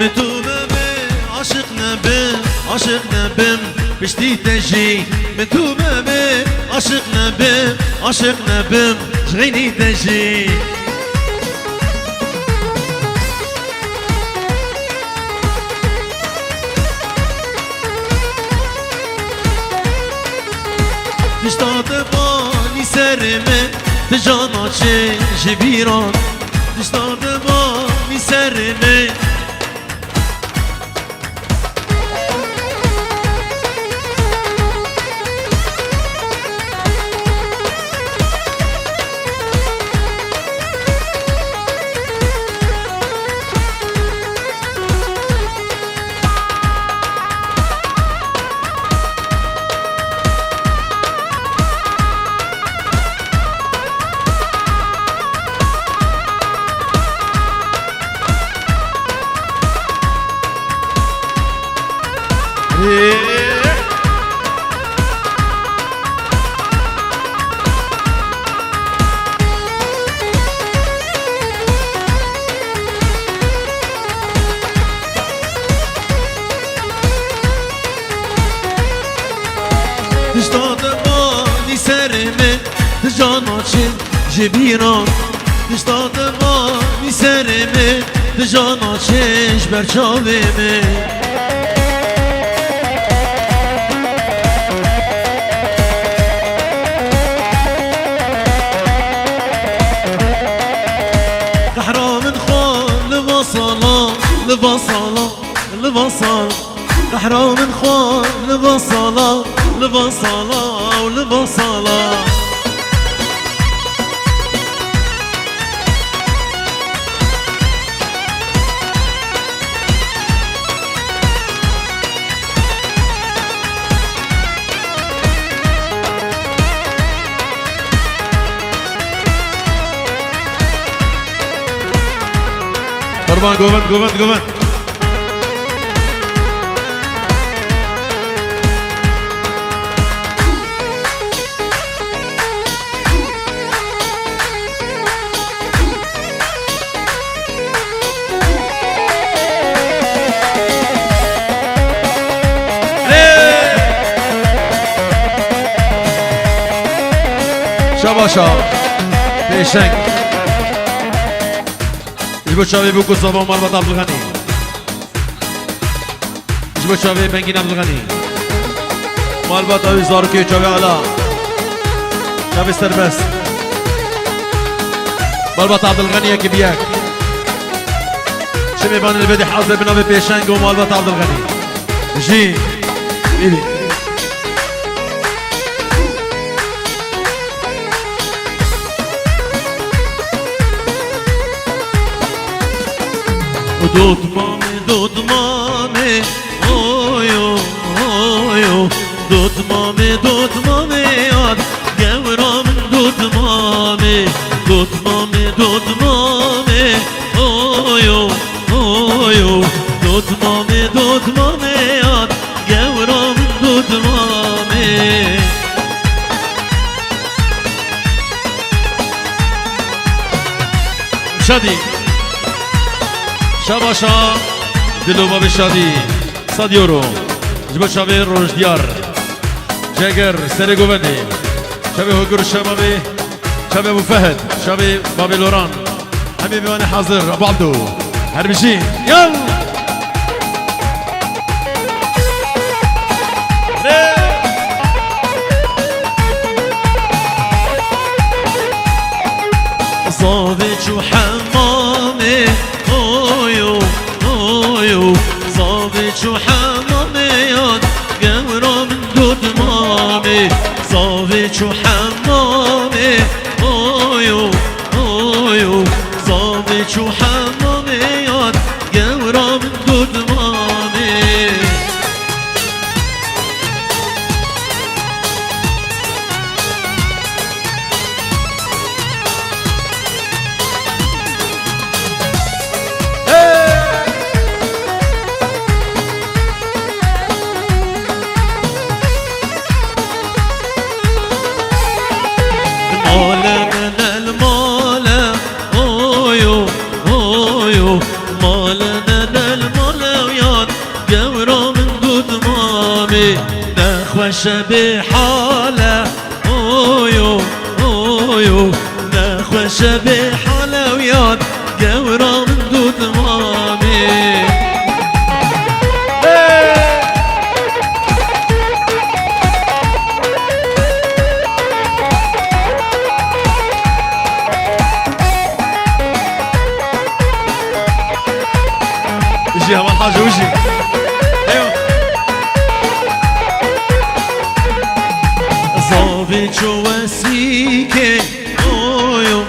متوبة عاشق نبم عاشق نبم بشتي تجي متوبة عاشق نبم عاشق نبم شغيني تجي دشتاد بانی سرمه تجانا چه جبیران دشتاد بانی سرمه دشتاد بانی سرمه تجانا چه جبیران دشتاد بانی سرمه تجانا چش برچاوه me لبصلا لبصلا تحرام الخوان لبصلا لبصلا ولبصلا قربان قومت شاباشا پیشنگ جبو شاوی بوکو صابا مالبات عبدالغنی جبو شاوی بنگین عبدالغنی مالبات آوی زارکی شاوی علا شاوی سربست مالبات عبدالغنی یکی بیک شمی بان البدی حاضر بناوی پیشنگ و مالبات عبدالغنی جی بیبی دود مامه اویو اویو دود مامه یاد گورام دود مامه اویو اویو دود مامه یاد گورام دود مامه شادی شاباشا دلو باب شادی 100 یورو جبو شابه روشدیار جگر سر گوونی شابه هگر شبابه شابه ابو فهد شابه بابی لوران همه بیوان حاضر ابو عبدو هر بشین یل صابت وحمامه صابت وحمامي ياد قمرة من دود مامي صابت وحمامي اويو اويو صابت وحمامي ياد قمرة من دود مامي نخوش بحاله اويو اويو نخوش بحاله وياد قورا من دود مامي وجي هو الحاج وجي ايوه ظابط وسيكي اويو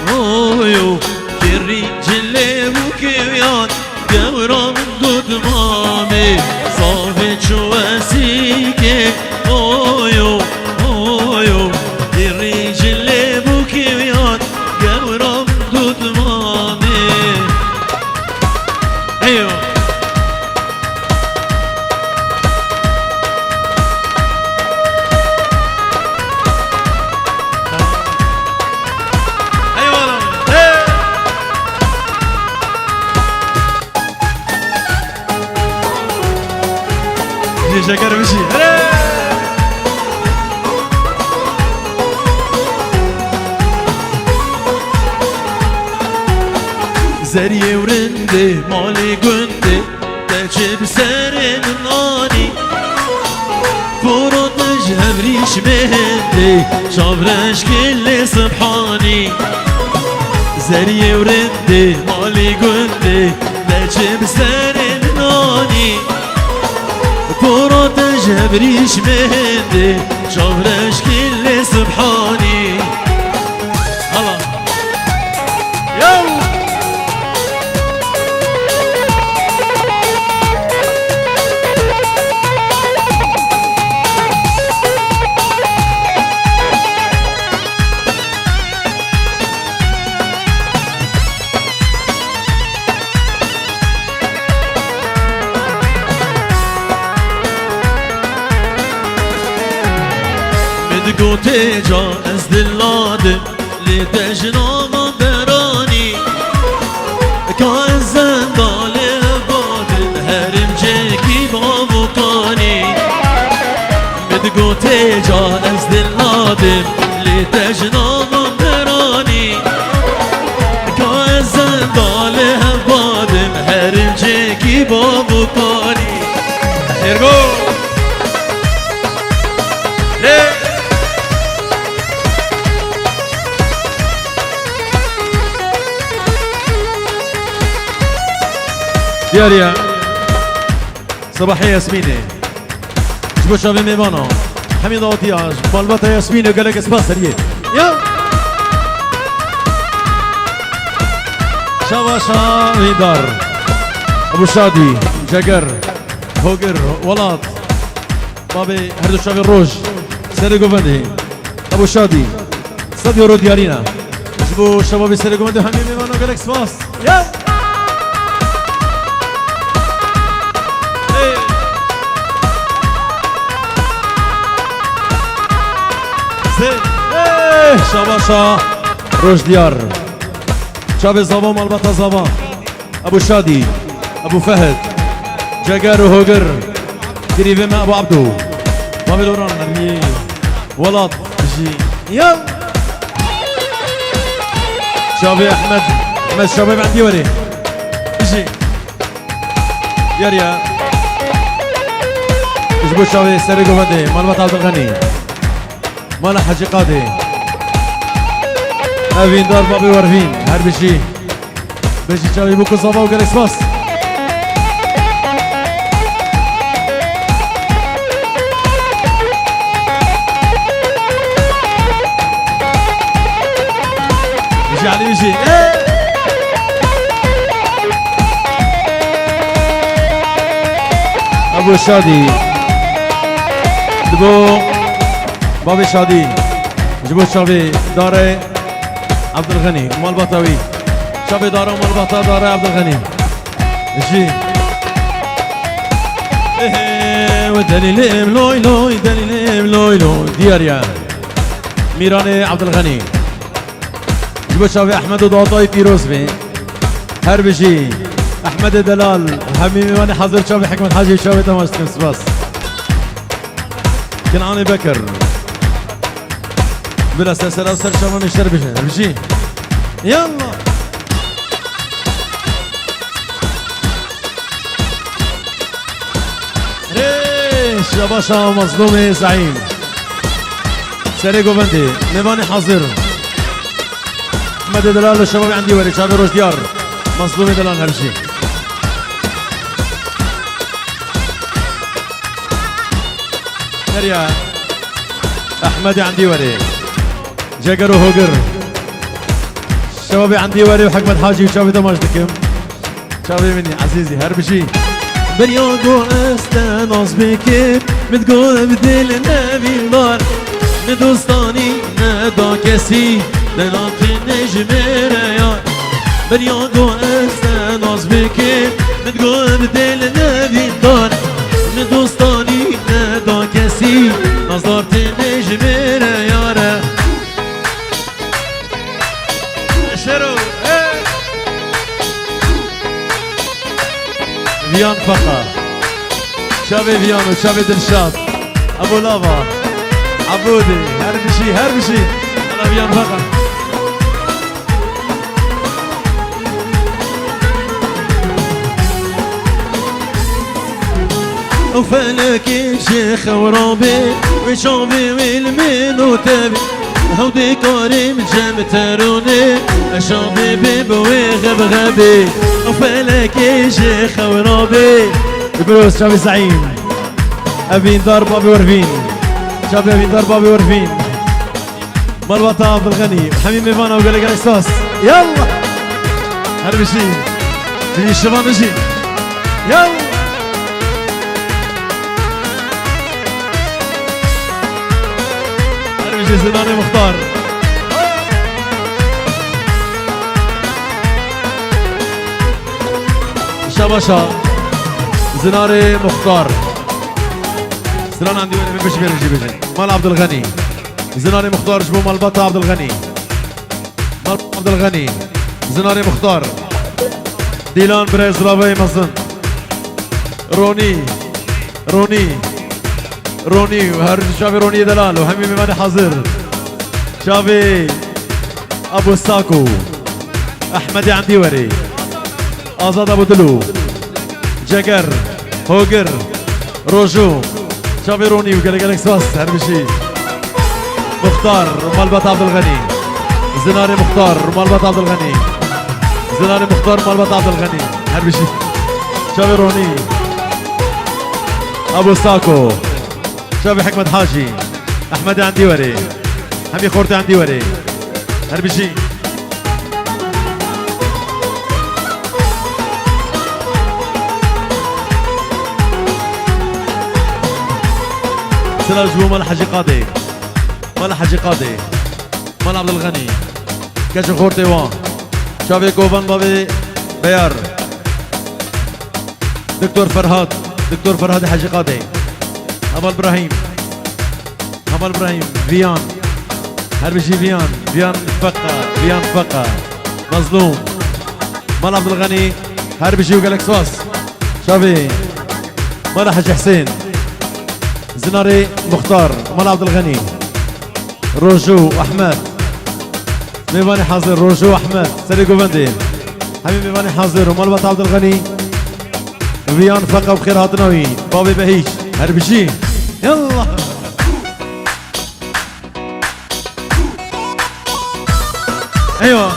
اويو الرجل وكيان قورا من دود مامي ظابط وسيكي اويو اويو الرجل وكيان قورا من دود مامي ايوه شكر مشي زريه ورندي مالي قندي تجيب سرين ناني فرط جهب ريش مهندي شابرش كل سبحاني زريه ورندي مالي قندي تجيب سرين ناني فرط جهب ريش مهندي شابرش كل سبحاني الله يو قوتي جا از دلادم لتجنا ما براني كان زندال بادم هرم جيكي بابوكاني مدقوتي جا از دلادم لتجنا ما براني كان زندال بادم هرم جيكي بابوكاني ارجو ليه دياريا صباحية ياسميني جبو شافي ميمانا حميد اوتياج بالبطة ياسميني وقالك اسباس سريه يا شاباشا ويدار ابو شادي جاكر هوجر ولاد بابي هردو شافي الروج سيري قوفندي ابو شادي صديو رو ديارينا جبو شبابي سيري قوفندي حميد ميمانا وقالك اسباس يا شاباشا روش ديار شاب زبا مالبطة زبا ابو شادي ابو فهد جاكر وهوجر قريبه مع ابو عبدو بابي دوران اللي ولاد جي يا شابي احمد شباب عندي وري جي يا جبو شابي سرقو فدي مالبطة عبد الغني مالا حجي قادي افين دار بابي ورفين هر بشي شاوي بوكو صبا وقال اكسباس يجي علي يجي ابو شادي دبو بابي شادي جبو شابي داري عبد الغني مال بطوي شابي دارو مال بطا داري عبد الغني جي ودليل لوي لوي دليل لوي لوي دياريا ميراني عبد الغني جبو شابي احمد ودوطاي فيروز بي هر بشي احمد دلال حميمي وانا حاضر شابي حكمت حاجي شابي تماش تمس بس كنعاني بكر بلا سلسلة وسر شباب يشتري بشي يلا ريش يا باشا مظلومي زعيم سريقو بندي نباني حاضر احمد دلال الشباب عندي وري شابي روش ديار مظلومي دلال هرشي مريا احمد عندي وري جاكر وهوجر شبابي عندي وري وحكمت حاجي وشابي دماجتكم شابي مني عزيزي هربشي برياضو استانوس بكيف متقول بدل نبي دار ندوستاني ندا كسي دلانتي نجم ريال برياضو استانوس بكيف متقول بدل نبي دار ندوستاني ندا كسي نظرتي نجم ريال شرو فيان فقا شابي فيانو شابي دلشاد ابو لافا عبودي هربشي هربشي انا فيان فقا وفلك شيخ ورابي وشابي والمين وتابي هودي كريم جم تروني شابي بيبوي غبغبي وفلك شيخ ورابي بروس شابي زعيم ابين دار بابي ورفين شابي ابين دار بابي ورفين مربطة عبد الغني حميم ايفانا وقال لك الاحساس يلا هربشي في الشباب نجي يلا زناري مختار شباشا زناري مختار زنان عندي وين بيش بيرجي بيجي مال عبد الغني زناري مختار جبو مال بطة عبد الغني مال عبد الغني زناري مختار ديلان بريز رابي مزن روني وهر شافي روني دلال وحميمي ماني حاضر شافي ابو ساكو احمد عندي وري ازاد ابو دلو جاكر هوجر روجو شافي روني وقال لك سواس هربشي مختار مالبات عبد الغني زناري مختار مالبات عبد الغني زناري مختار مالبات عبد الغني هربشي شافي روني ابو ساكو شابي حكمت حاجي احمد عندي وري حمي خورتي عندي وري هربشي سلام جبو مال حاجي قاضي مال حاجي قاضي مال عبد الغني كاش خورتي وان شابي كوفان بابي بيار دكتور فرهاد حاجي قاضي أبا إبراهيم فيان هربشي فيان فقا مظلوم مال عبد الغني هربشي وقال لك سواس شافي مال حاج حسين زناري مختار مال عبد الغني روجو احمد ميفاني حاضر روجو احمد سريقو بندي حبيبي ميفاني حاضر ومال بط عبد الغني فيان فقا بخير هاتناوي بابي بهيش هربشي يلا ايوه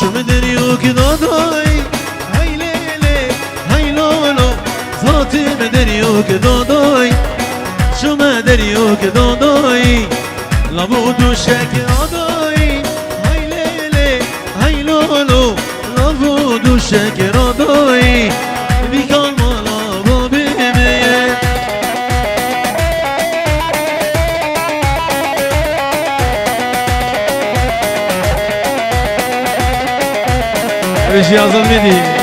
شو مدري وكذا ضاي هاي ليلي هاي لولو صوتي مدري وكذا ضاي شو مدري وكذا ضاي لابد الشكل ضاي هاي ليلي هاي لولو لابد الشكل ضاي بكل ملابو بيمي رجي يا زلمتي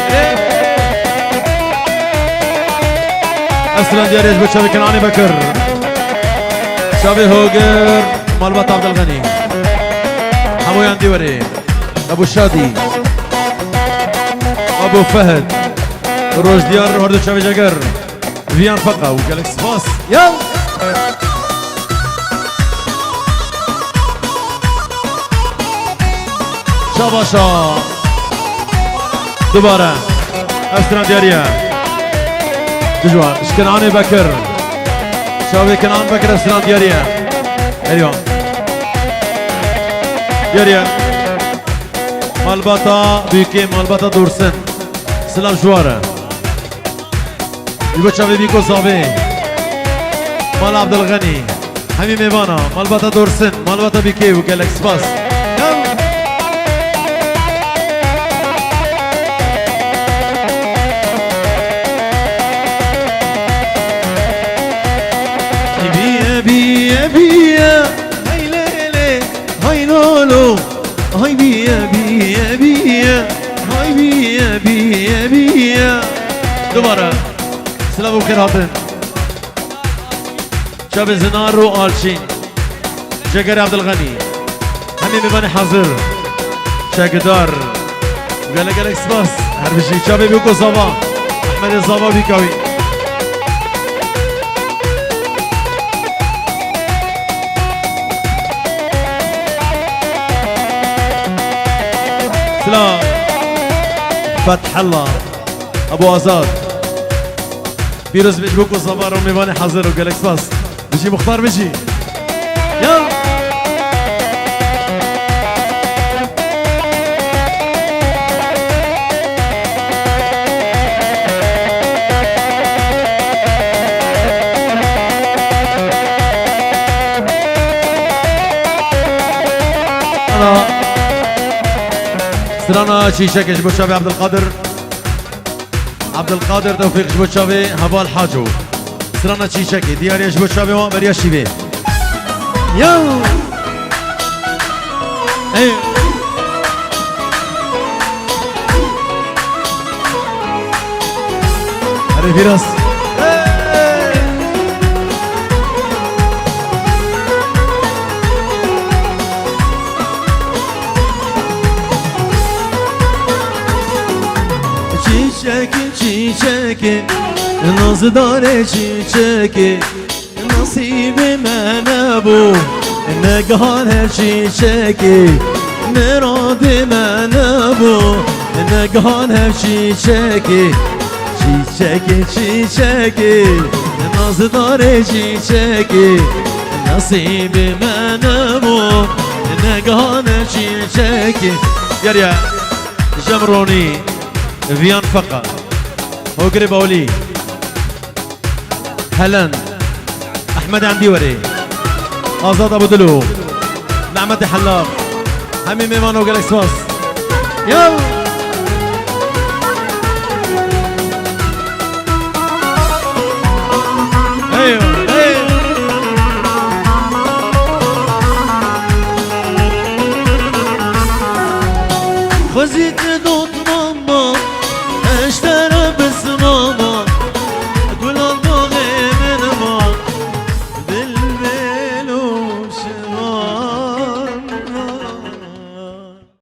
أسلم دياري جبت شبي كنعاني بكر شبي هوجر مالبات عبد الغني حمو ياندي وري أبو الشادي أبو فهد روج ديار هردو شبي جاكر فيان فقا وجالكس باس يلا شاباشا دوباره أسلم دياريا تجوا كنعاني بكر شبي كنعان بكر أسلم دياريا اليوم دياريا مالباتا بيكي مالباتا دورسن سلام جواره يبقى شبي بيكو صابي مال عبد الغني حمي ميبانا مالباتا دورسن مالباتا بيكي وجالكس باس بيا بيا هاي ليلي هاي لولو هاي بيا بيا بيا هاي بيا بيا بيا دوباره سلام بخير هاتن شاب زنار و آلشين جاكر عبد الغني همي مباني حاضر شاكدار قالك سباس هربشي شابي بيكو صبا احمد الصبا بيكاوي سلام فتح الله ابو ازاد بيروز بيجبوكو صبار وميباني حاضر وقالك سباس بيجي مختار بيجي يلا انا سرانا شيشك جبو شابي عبد القادر توفيق جبو شابي هبا الحاجو سرانا شيشك دياري جبو شابي ومريا شيبي يو ايه هري فيروس çiçeki Nazdare çiçeki Nasibime ne bu Ne gane çiçeki Meradime ne bu Ne gane çiçeki Çiçeki Nazdare çiçeki Nasibime ne bu Ne gane çiçeki Yarya Jamroni فيان فقا هوجري باولي هلن احمد عندي وري ازاد ابو دلو نعمتي حلاق همي ميمان وجالكس باس يلا